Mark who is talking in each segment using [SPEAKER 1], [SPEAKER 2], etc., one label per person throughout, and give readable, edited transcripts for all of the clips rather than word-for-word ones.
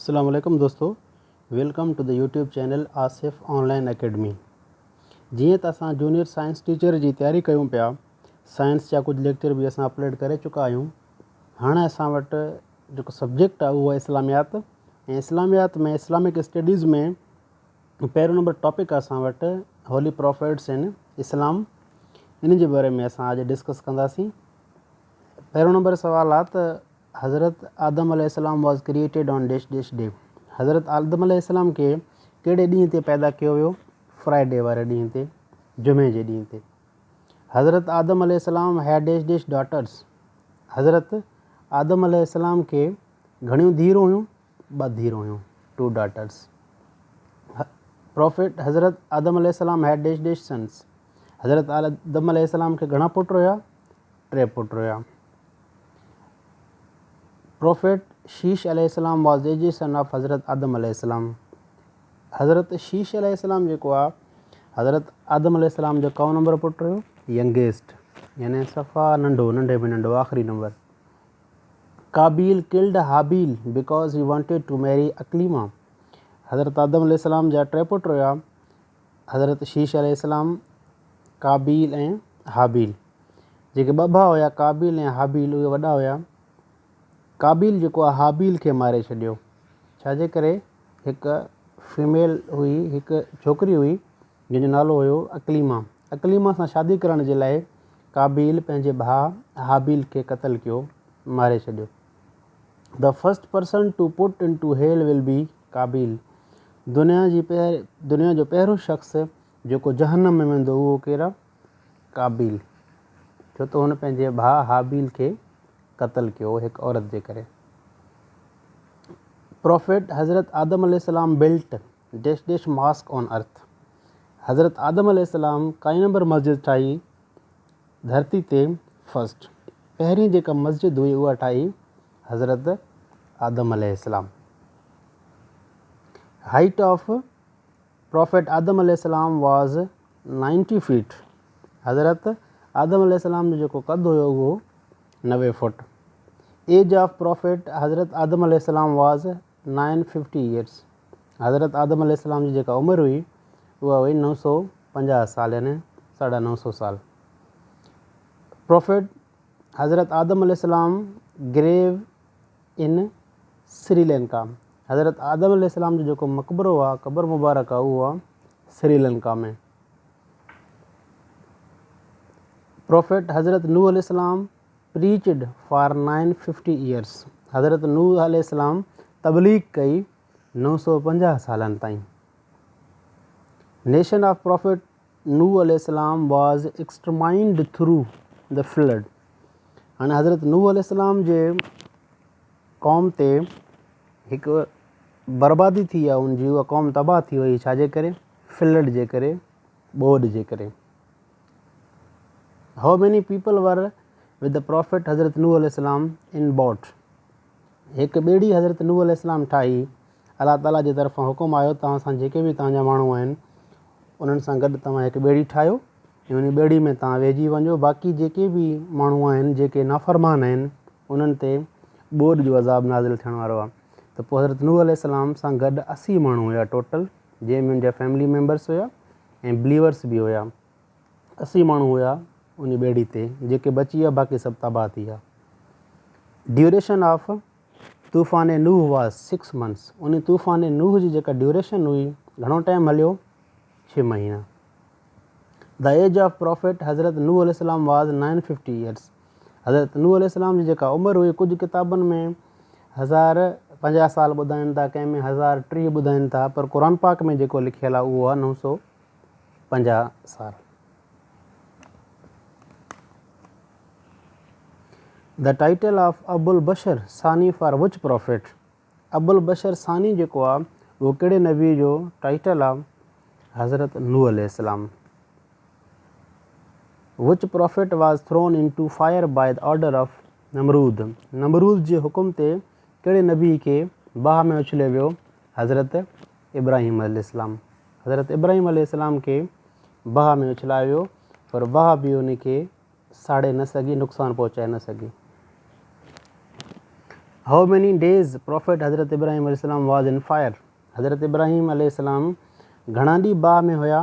[SPEAKER 1] अस्सलाम वालेकुम दोस्तों, welcome to the YouTube channel Asif online academy. जीअं त असां जूनियर साइंस टीचर जी तयारी कयूं पिया, साइंस जा कुझु लेक्चर बि असां अपलोड करे चुका आहियूं। हाणे असां वटि जेको सब्जेक्ट आहे उहो आहे इस्लामियात, ऐं इस्लामियात में इस्लामिक स्टडीज़ में पहिरियों नंबर टॉपिक आहे असां वटि होली प्रॉफिट्स इन इस्लाम। इन जे बारे में असां अॼु डिस्कस कंदासीं। पहिरियों नंबर सुवाल आहे त हज़रत आदम अलैहिस्सलाम was created on dash dash day. हज़रत आदम अलैहिस्सलाम खे कहिड़े ॾींहं ते पैदा कयो वियो? फ्राइडे वारे ॾींहं ते, जुमे जे ॾींहं ते। हज़रत आदम अलैहिस्सलाम हैड डैश डैश डॉटर्स। हज़रत आदम अलैहिस्सलाम खे घणियूं धीअरूं हुयूं? 2 धीअरूं हुयूं, 2 डॉटर्स। प्रॉफिट हज़रत आदम अलैहिस्सलाम हैड डैश डैश सन्स। हज़रत आदम अलैहिस्सलाम खे घणा पुट हुया? 3 पुट हुया। प्रॉफिट शीश अलैहिस्सलाम वॉज एज सन ऑफ हज़रत आदम अलैहिस्सलाम। हज़रत शीश अलैहिस्सलाम जेको आहे हज़रत आदम अलैहिस्सलाम जो कौ नंबर पुट हुयो? यंगेस्ट, यानी सफ़ा नंढो, नंढे में नंढो, आख़िरी number. Qabil killed Habil because he wanted to marry Aqlima. हज़रत आदम अलैहिस्सलाम जा 3 पुट हुया, हज़रत शीश अलैहिस्सलाम, काबील ऐं हाबील। जेके 2 भाउ हुया काबील ऐं हाबील, उहे वॾा हुया। काबील जेको आहे हाबील खे मारे छॾियो। छाजे करे? हिकु फीमेल हुई, हिकु छोकिरी हुई जंहिंजो नालो हुयो अकलीमा। अकलीमा सां शादी करण जे लाइ काबील पंहिंजे भाउ हाबील खे क़तल कयो, मारे छॾियो। The first person to put into hell will be Qabil. दुनिया जो पहिरियों शख़्स जेको जहन्नम में वेंदो उहो केरु आहे? काबील, छो त हुन पंहिंजे भाउ हाबील खे क़तल कयो हिकु औरत जे करे। प्रॉफिट हज़रत आदम अलैहिस्सलाम built dash dash mosque on earth. हज़रत आदम अलैहिस्सलाम काई नंबर मस्जिद ठाही धरती ते? फर्स्ट। पहिरीं जेका मस्जिद हुई उहा ठाही हज़रत आदम अलैहिस्सलाम। हाइट ऑफ प्रॉफिट आदम अलैहिस्सलाम वॉज 90 फीट। हज़रत आदम अलैहिस्सलाम जो जेको क़द हुयो उहो 90 फुट। एज ऑफ प्रॉफिट हज़रत आदम अलैहिस्सलाम वॉज 950 ईयर्स। हज़रत आदम अलैहिस्सलाम जी जेका उमिरि हुई उहा हुई 950 साल, यानी 950 साल। प्रॉफिट हज़रत आदम अलैहिस्सलाम ग्रेव इन श्रीलंका। हज़रत आदम अलैहिस्सलाम जो जेको मक़बरो आहे, क़ब्र मुबारक आहे, उहो आहे श्रीलंका में। प्रॉफिट हज़रत नूह अलैहिस्सलाम प्रीच्ड फॉर 950 ईयर्स। हज़रत नूह अलैहिस्सलाम तबलीग कई 950 सालनि ताईं। नेशन ऑफ प्रॉफिट नूह अलैहिस्सलाम वॉज एक्सटरमाइंड थ्रू द फ्लड। हाणे हज़रत नूह अलैहिस्सलाम जे क़ौम ते हिकु बर्बादी थी आहे, उनजी उहा क़ौम तबाह थी वई। छाजे करे? फ्लड जे करे, ॿोॾि जे करे। हाउ many people were with the profit हज़रत नूह अलैहिस्सलाम इन बोट। हिकु ॿेड़ी हज़रत नूह अलैहिस्सलाम ठाही। अलाह ताला जी तरफ़ां हुकुम आयो, तव्हां सां जेके बि तव्हांजा माण्हू आहिनि उन्हनि सां गॾु तव्हां हिकु ॿेड़ी ठाहियो ऐं उन ॿेड़ी में तव्हां वेझी वञो। बाक़ी जेके बि माण्हू आहिनि जेके नाफ़रमान आहिनि उन्हनि ते ॿोॾि जो अज़ाब नाज़िल थियण वारो आहे। त पोइ हज़रत नूह अलैहिस्सलाम सां गॾु 80 माण्हू हुया टोटल, जंहिंमें उनजा फैमिली मेम्बर्स हुया ऐं बिलीवर्स बि हुया। 80 माण्हू हुया उन ॿेड़ी ते, जेके बची विया बाक़ी सभु तबाह थी विया। ड्यूरेशन ऑफ तूफ़ान नूह वाज़ 6 मंथ्स। उन तूफ़ान नूह जी जेका ड्यूरेशन हुई, घणो टाइम हलियो? 6 महीना। द एज ऑफ प्रॉफिट हज़रत नूह अलैहिस्सलाम वाज़ 950 ईयर्स। हज़रत नूह अलैहिस्सलाम जी जेका उमिरि हुई, कुझु किताबनि में 1050 साल ॿुधाइनि था, कंहिं में 1030 ॿुधाइनि था, पर क़ुर पाक में जेको लिखियलु आहे उहो आहे 950 साल। द टाइटल ऑफ अबुल बशर सानी फॉर विच प्रॉफिट। अबुल बशर सानी जेको आहे उहो कहिड़े नबी जो टाइटल आहे? हज़रत नूह अलैहिस्सलाम। Which prophet was thrown into fire by the order of Namrud. नमरूद जे हुकुम ते कहिड़े नबी खे बाह में उछलियो वियो? हज़रत इब्राहिम अलैहिस्सलाम। हज़रत इब्राहिम अलैहिस्सलाम खे बाह में उछलायो वियो, पर बाह बि उनखे साड़े न सघी, नुक़सानु पहुचाए न सघी। हाउ मैनी डेज़ प्रॉफिट हज़रत इब्राहिम अलैहिस्सलाम वाज इन फायर। हज़रत इब्राहिम अलैहिस्सलाम घणा ॾींहं बाह में हुया?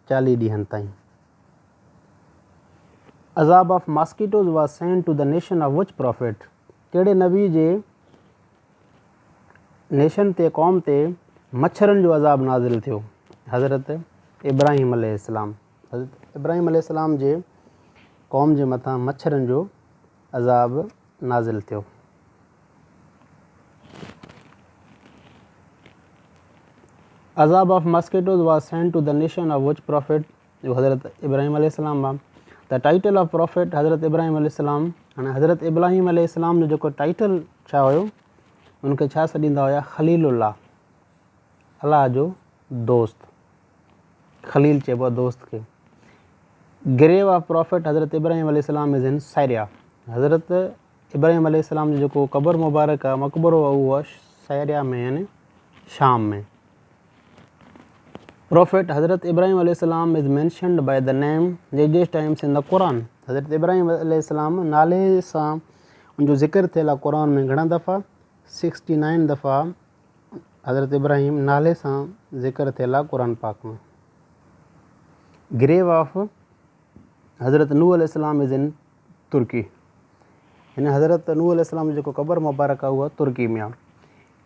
[SPEAKER 1] 40 ॾींहंनि ताईं। अज़ाब of mosquitoes was sent two the nation of which profit. कहिड़े नबी जे नेशन ते क़ौम ते मच्छरनि जो अज़ाब नाज़िल थियो? हज़रत इब्राहिम अलैहिस्सलाम। हज़रत इब्राहिम अलैहिस्सलाम जे क़ौम जे मथां मच्छरनि जो अज़ाब नाज़िल थियो। अज़ाब of mosquitoes was sent two the nation of which profit, जो हज़रत इब्राहिम अलैहिस्सलाम आहे। द टाइटल ऑफ प्रॉफिट हज़रत इब्राहिम अलैहिस्सलाम। हाणे हज़रत इब्राहिम अलैहिस्सलाम जो जेको टाइटल छा हुयो, उनखे छा सॾींदा हुया? ख़लीलुल्लाह, अलाह जो दोस्त। ख़लील चइबो आहे दोस्त खे। ग्रेव ऑफ प्रॉफिट हज़रत इब्राहिम अलैहिस्सलाम इज़ इन सायरिया। हज़रत इब्राहिम अलैहिस्सलाम जो जेको क़ब्र मुबारक आहे, मक़बरो आहे, उहो आहे सायरिया में, यानी शाम में। प्रॉफिट हज़रत इब्राहिम अलैहिस्सलाम is mentioned by the name various times in the Quran. हज़रत इब्राहिम अलैहिस्सलाम नाले सां उनजो ज़िक्र थियल आहे क़ुरान में घणा दफ़ा? 69 दफ़ा हज़रत इब्राहिम नाले सां ज़िक्र थियल आहे क़ुरान पाक में। ग्रेव ऑफ हज़रत नूह अलैहिस्सलाम इज़ इन तुर्की। हिन हज़रत नूह अलैहिस्सलाम जो जेको क़ब्र मुबारक आहे, उहा तुर्की में आहे।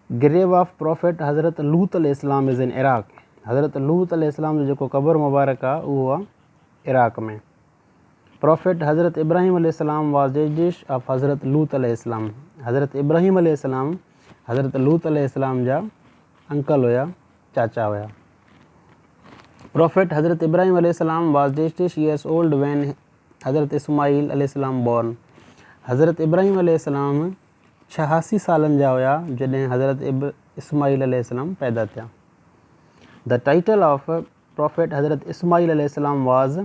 [SPEAKER 1] ग्रेव ऑफ प्रॉफिट हज़रत लूत अलैहिस्सलाम इज़ इन इराक़। हज़रत लूत अलैहिस्सलाम जो जेको क़ब्र मुबारक आहे, उहो आहे इराक़ में। प्रॉफिट हज़रत इब्राहिम अलैहिस्सलाम वाज जजिश ऑफ हज़रत लूत अलैहिस्सलाम। हज़रत इब्राहिम अलैहिस्सलाम हज़रत लूत अलैहिस्सलाम जा अंकल हुया, चाचा हुया। प्रॉफिट हज़रत इब्राहिम अलैहिस्सलाम वाज 86 years old when हज़रत इस्माइल अलैहिस्सलाम बॉर्न। हज़रत इब्राहिम अलैहिस्सलाम 86 सालनि जा हुया जॾहिं हज़रत इस्माइल अलैहिस्सलाम पैदा थिया। द टाइटल ऑफ प्रॉफिट हज़रत इस्माइल अलैहिस्सलाम वाज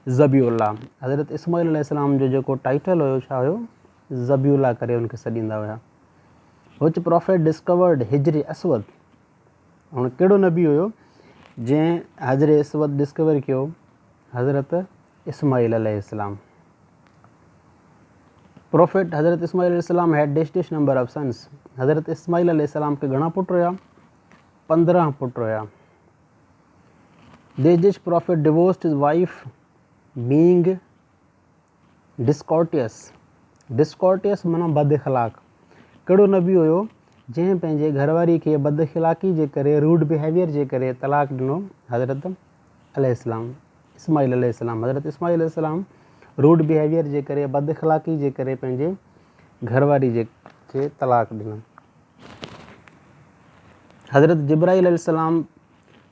[SPEAKER 1] ज़बीउल्लाह। हज़रत इस्माइल अलैहिस्सलाम जो जेको टाइटल हुयो, छा हुयो? ज़बीउल्लाह करे उनखे सॾींदा हुया। विच प्रॉफिट डिस्कवर्ड हिजर असवद। हाणे कहिड़ो नबी हुयो जंहिं हिजर असवद डिस्कवर कयो? हज़रत इस्माइल अलैहिस्सलाम। प्रॉफिट हज़रत इस्माइल अलैहिस्सलाम हैड डेश नंबर ऑफ सन्स। हज़रत इस्माइल अलैहिस्सलाम के घणा पुट हुया? 15 पुट हुया। दिस प्रॉफिट डिवोर्स्ड हिज वाइफ बीइंग डिस्कॉर्टियस। डिस्कॉर्टियस माना बदअख़लाक़। कहिड़ो नबी हुयो जंहिं पंहिंजे घरवारी खे बदअख़लाक़ी जे करे, रूड बिहेवियर जे करे तलाक ॾिनो? हज़रत अलैहिस्सलाम इस्माइल अलैहिस्सलाम। हज़रत इस्माइल अलैहिस्सलाम रूड बिहेवियर जे करे, बदअख़लाक़ी जे करे पंहिंजे घरवारी जे खे तलाक ॾिनो। हज़रत जिब्राइल अलैहिस्सलाम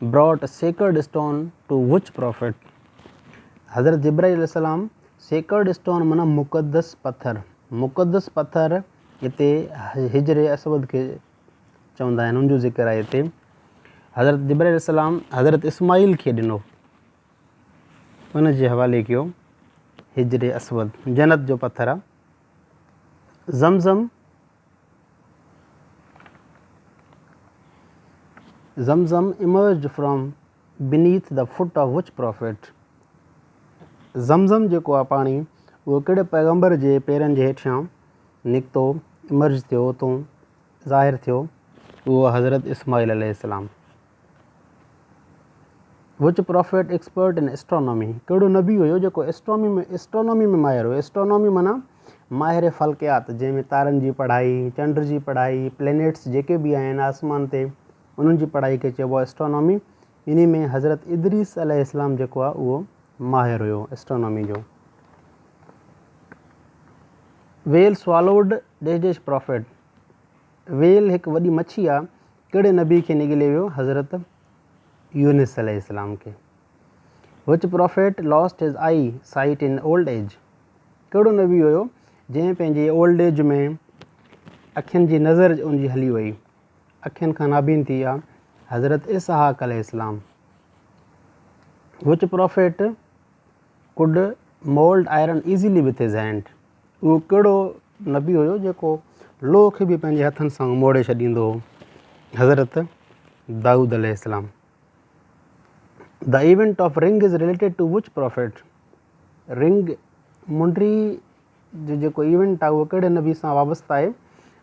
[SPEAKER 1] brought sacred stone two which profit. हज़रत जिब्राइल अलैहिस्सलाम सेक्रेड स्टोन माना मुक़द्दस पत्थर। मुक़द्दस पत्थर हिते हिजर असवद खे चवंदा आहिनि, उनजो ज़िक्र आहे हिते। हज़रत जिब्राइल अलैहिस्सलाम हज़रत इस्माइल खे ॾिनो, उन जे हवाले कयो हिजर असवद, जन्नत जो पत्थर आहे। Zamzam emerged from beneath the foot of which profit. Zamzam जेको आहे पाणी, उहो कहिड़े पैगंबर जे पेरनि जे हेठियां निकितो, इमर्ज थियो, उतां ज़ाहिर थियो? उहो हज़रत इस्माइल अलैहिस्सलाम। Which profit expert in astronomy. कहिड़ो नबी हुयो जेको एस्ट्रोनॉमी में माहिर हुयो? एस्ट्रोनॉमी माना माहिर फ़ल्कियात, जंहिंमें तारनि जी पढ़ाई, चंड जी पढ़ाई, प्लैनेट्स जेके बि आहिनि आसमान ते, उन्हनि जी पढ़ाई खे चइबो आहे एस्ट्रोनॉमी। इन में हज़रत इदरीस अलैहिस्सलाम जेको आहे उहो माहिर हुयो एस्ट्रोनॉमी जो। वेल स्वालोड डेश प्रॉफिट। वेल हिकु वॾी मच्छी आहे, कहिड़े नबी खे निगले वियो? हज़रत यूनुस अलैहिस्सलाम खे। विच प्रॉफिट लॉस्ट हिज आई साइट इन ओल्ड एज। कहिड़ो नबी हुयो जंहिं पंहिंजे ओल्ड एज में अखियुनि जी नज़र उनजी हली वई, अखियुनि खां नाबीन थी आहे? हज़रत इसहाक़ अलैहिस्सलाम। Which profit could mould iron easily with हिज हैंड। उहो कहिड़ो नबी हुयो जेको लोह खे बि पंहिंजे हथनि सां मोड़े छॾींदो हो? हज़रत दाऊद अलैहिस्सलाम। The event of ring is related to which prophet. Ring मुंडी जो जेको इवेंट आहे उहो कहिड़े नबी सां वाबस्तु आहे?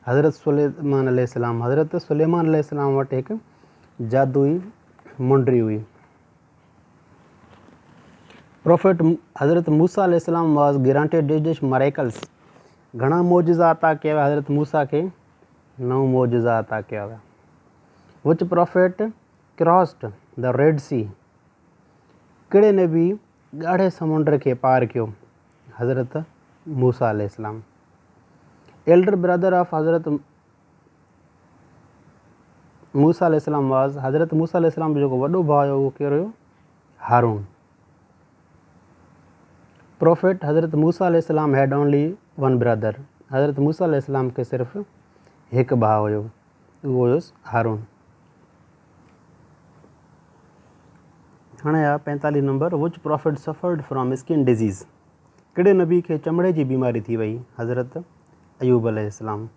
[SPEAKER 1] हज़रत सुलेमान अलैहिस्सलाम, हज़रत सुलेमान अलैहिस्सलाम वटि हिकु जादुई मुंडरी हुई। प्रोफेट हज़रत मूसा अलैहिस्सलाम वाज ग्रांटेड डिश मरेकल्स, घणा मोजिज़ा अता कया विया हज़रत मूसा खे, 9 मोजिज़ा अता कया विया। Which prophet crossed the red sea, कहिड़े नबी ॻाढ़े समुंड खे पार कयो, हज़रत मूसा अलैहिस्सलाम। एल्डर ब्रदर ऑफ हज़रत मूसा अलैहिस्सलाम वाज, हज़रत मूसा अलैहिस्सलाम जो जेको वॾो भाउ हुयो उहो कहिड़ो हुयो, हारून। प्रोफेट हज़रत मूसा अलैहिस्सलाम हैड ओनली वन ब्रदर, हज़रत मूसा अलैहिस्सलाम खे सिर्फ़ु हिकु भाउ हुयो, उहो हुयुसि हारून। हाणे आहे 45 number, which prophet suffered from skin disease, कहिड़े नबी खे चमड़े जी बीमारी थी वई, हज़रत अयूब अलैहिस्सलाम।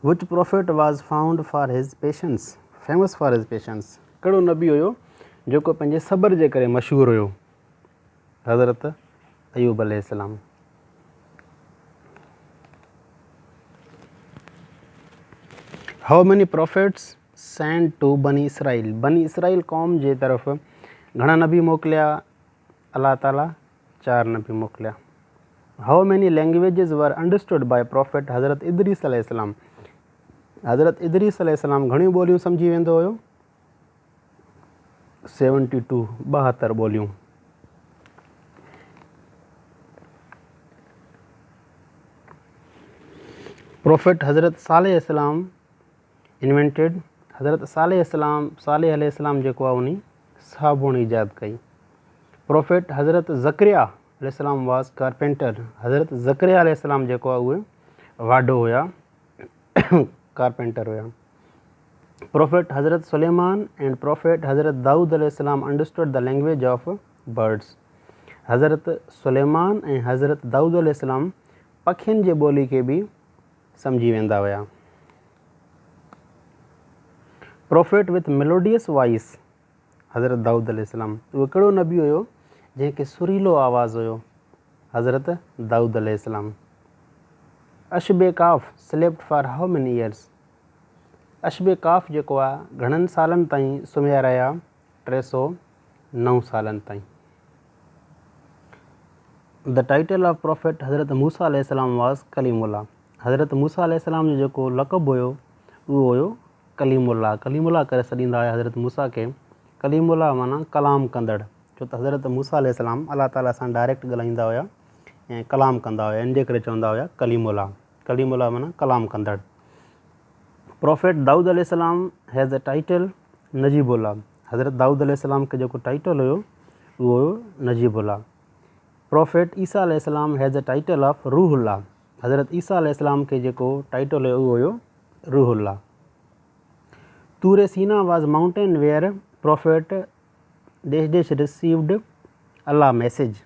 [SPEAKER 1] विच प्रोफेट वाज फाउंड फॉर हिज पेशेंस, फेमस फॉर हिज पेशेंस, कहिड़ो नबी हुयो जेको पंहिंजे सब्र जे करे मशहूरु हुयो, हज़रत अयूब अलैहिस्सलाम। हाउ मेनी प्रोफेट्स सेंड टू बनी इसराइल, बनी इसराइल क़ौम जे तरफ़ घणा नबी मोकिलिया अल्लाह ताला, 4 नबी मोकिलिया। How many languages were understood by prophet Hazrat Idris अलैहिस्सलाम, हज़रत इदरीस अलैहिस्सलाम घणियूं ॿोलियूं सम्झी वेंदो हुयो, 72 ॿोलियूं। प्रोफेट हज़रत सालेह अलैहिस्सलाम इन्वेंटेड, हज़रत सालेह अलैहिस्सलाम जेको आहे उन साबुण ईजाद कई। प्रोफेट हज़रत ज़करिया अलैहिस्सलाम वाज कारपेंटर, हज़रत ज़करिया अलैहिस्सलाम जेको आहे उहे वाढो हुया, कारपेंटर हुया। प्रोफेट हज़रत सुलेमान एंड प्रोफेट हज़रत दाऊद अलैहिस्सलाम understood the language of birds, हज़रत सुलेमान ऐं हज़रत दाऊद अलैहिस्सलाम पखियुनि जे ॿोली खे बि सम्झी वेंदा हुया। प्रोफेट विथ मेलोडियस वॉइस, हज़रत दाऊद अलैहिस्सलाम, उहो कहिड़ो नबी हुयो जंहिंखे सुरीलो आवाज़ु हुयो, हज़रत दाऊद अलैहिस्सलाम। अशबे काफ़ slept for how many years, अशबे काफ़ जेको आहे घणनि सालनि ताईं सुम्हिया रहिया, 309 सालनि ताईं। द टाइटल ऑफ प्रोफेट हज़रत मूसा अलैहिस्सलाम वाज कलीमुल्लाह, हज़रत मूसा अलैहिस्सलाम जो जेको लक़ब हुयो उहो हुयो कलीमुल्लाह, कलीमुल्लाह करे सॾींदा हुया हज़रत मूसा खे। कलीमुल्लाह माना कलाम कंदड़, छो त हज़रत मूसा अलैहिस्सलाम अल्लाह ताला सां डायरेक्ट ॻाल्हाईंदा हुया ऐं कलाम कंदा हुया, इन जे करे चवंदा हुया कलीमुल्लाह, कलीमुल्लाह माना कलाम कंदड़। प्रोफेट दाऊद अलैहिस्सलाम हैज़ अ टाइटल नजीबुल्लाह, हज़रत दाऊद अलैहिस्सलाम खे जेको टाइटल हुयो उहो हुयो नजीबुल्लाह। प्रोफेट ईसा अलैहिस्सलाम has a title of Ruhullah, हज़रत ईसा अलैहिस्सलाम खे जेको टाइटल हुयो उहो हुयो रूहुल्लाह। Tur Sina was mountain where prophet dash received Allah message,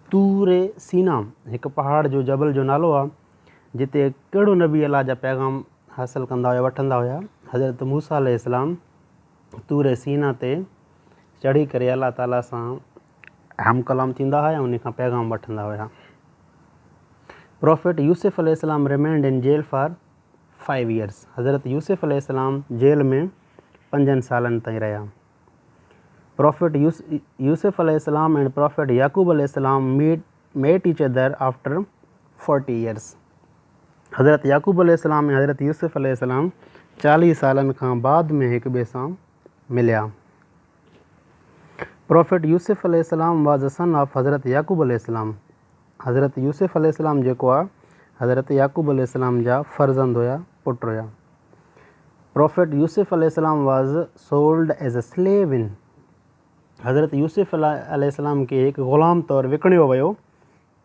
[SPEAKER 1] तूर सीना हिकु पहाड़ जो जबल जो नालो आहे जिते कहिड़ो नबी अल्लाह जा पैगाम हासिलु कंदा हुया, वठंदा हुया, हज़रत मूसा अलैहिस्सलाम तूर सीना ते चढ़ी करे अल्लाह ताला सां हम कलाम थींदा हुआ, उन खां पैगाम वठंदा हुया। प्रोफेट यूसुफ अलैहिस्सलाम remained in jail for 5 years, हज़रत यूसुफ अलैहिस्सलाम जेल में 5 सालनि ताईं रहिया। प्रोफेट यूसुफ अलैहिस्सलाम एंड प्रोफेट याकूब अलैहिस्सलाम मेट ईच अदर आफ्टर 40 ईयर्स, हज़रत याकूब अलैहिस्सलाम ऐं हज़रत यूसुफ अलैहिस्सलाम 40 सालनि खां बाद में हिक ॿिए सां मिलिया। प्रोफेट यूसुफ अलैहिस्सलाम वाज अ सन ऑफ हज़रत याकूब अलैहिस्सलाम, हज़रत यूसुफ अलैहिस्सलाम जेको आहे हज़रत याकूब अलैहिस्सलाम जा फ़र्ज़ंद हुया, पुट हुया। प्रोफेट यूसुफ अलैहिस्सलाम was sold as a slave इन, हज़रत यूसुफ अलैहिस्सलाम खे हिकु ग़ुलाम तौरु विकिणियो वियो,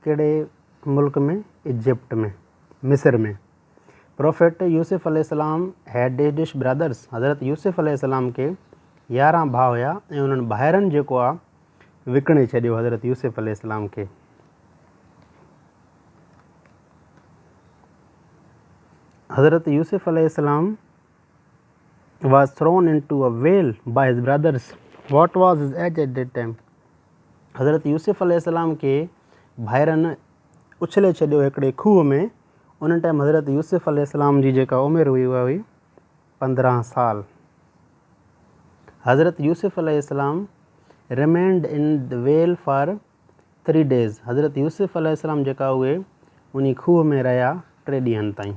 [SPEAKER 1] कहिड़े मुल्क में, इजिप्ट में, मिस्र में। प्रोफेट यूसुफ अलैहिस्सलाम हैड डिश ब्रदर्स, हज़रत यूसुफ अलैहिस्सलाम खे 11 भाउ हुया ऐं उन्हनि भाइरनि जेको आहे विकिणे छॾियो हज़रत यूसुफ अलैहिस्सलाम खे। हज़रत यूसुफ अलैहिस्सलाम was thrown into a well by his brothers. What was his age at that time? हज़रत यूसुफ अलैहिस्सलाम के भाइरनि उछले छॾियो हिकिड़े खूह में। उन टाइम हज़रत यूसुफ़ अलैहिस्सलाम जी जेका उमिरि हुई उहा हुई 15 साल। हज़रत यूसुफ़ अलैहिस्सलाम remained in the well for 3 days। हज़रत यूसुफ़ अलैहिस्सलाम जेका उहे उन खूह में रहिया 3 ॾींहंनि ताईं।